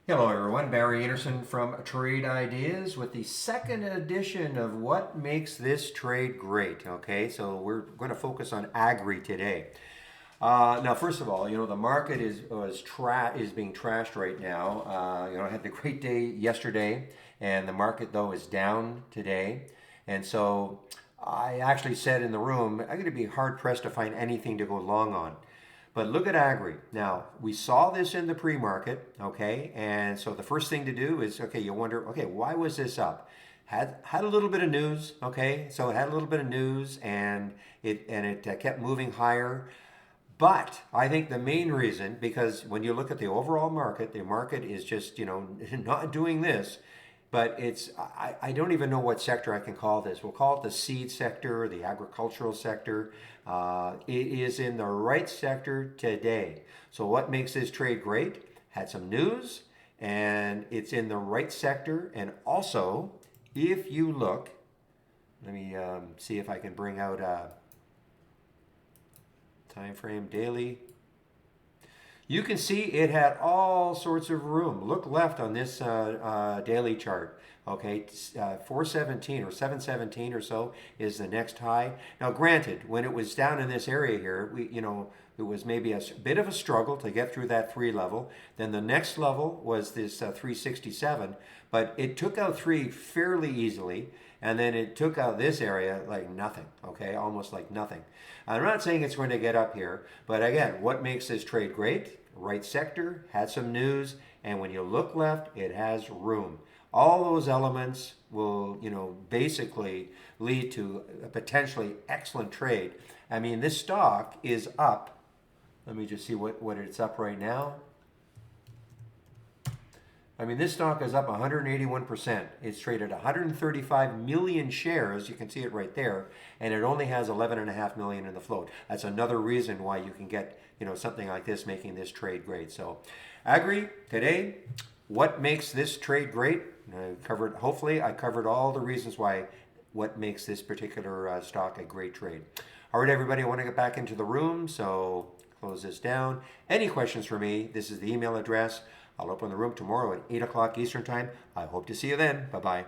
Hello everyone, Barry Anderson from Trade Ideas with the second edition of What Makes This Trade Great. Okay, so we're going to focus on agri today. Now, first of all, the market is being trashed right now. I had the great day yesterday, and the market though is down today, and so I actually said in the room I'm going to be hard pressed to find anything to go long on. But look at agri. Now, we saw this in the pre-market, okay? And so the first thing to do is, okay, you wonder, okay, why was this up? Had a little bit of news, okay? So it had a little bit of news and it kept moving higher. But I think the main reason, because when you look at the overall market, the market is just, not doing this. But I don't even know what sector I can call this. We'll call it the seed sector, or the agricultural sector. It is in the right sector today. So what makes this trade great? Had some news, and it's in the right sector. And also, if you look, let me see if I can bring out a time frame daily. You can see it had all sorts of room. Look left on this daily chart. Okay, 417 or 717 or so is the next high. Now, granted, when it was down in this area here, it was maybe a bit of a struggle to get through that 3 level. Then the next level was this 367, but it took out 3 fairly easily, and then it took out this area like nothing, okay, almost like nothing. I'm not saying it's going to get up here, but again, what makes this trade great? Right sector, had some news, and when you look left, it has room. All those elements will, basically lead to a potentially excellent trade. I mean, this stock is up. Let me just see what it's up right now. I mean, this stock is up 181%. It's traded 135 million shares. You can see it right there. And it only has 11.5 million in the float. That's another reason why you can get, something like this making this trade great. So, agri today, what makes this trade great? Hopefully I covered all the reasons why what makes this particular stock a great trade. All right, everybody, I want to get back into the room. So close this down. Any questions for me? This is the email address. I'll open the room tomorrow at 8 o'clock Eastern Time. I hope to see you then. Bye-bye.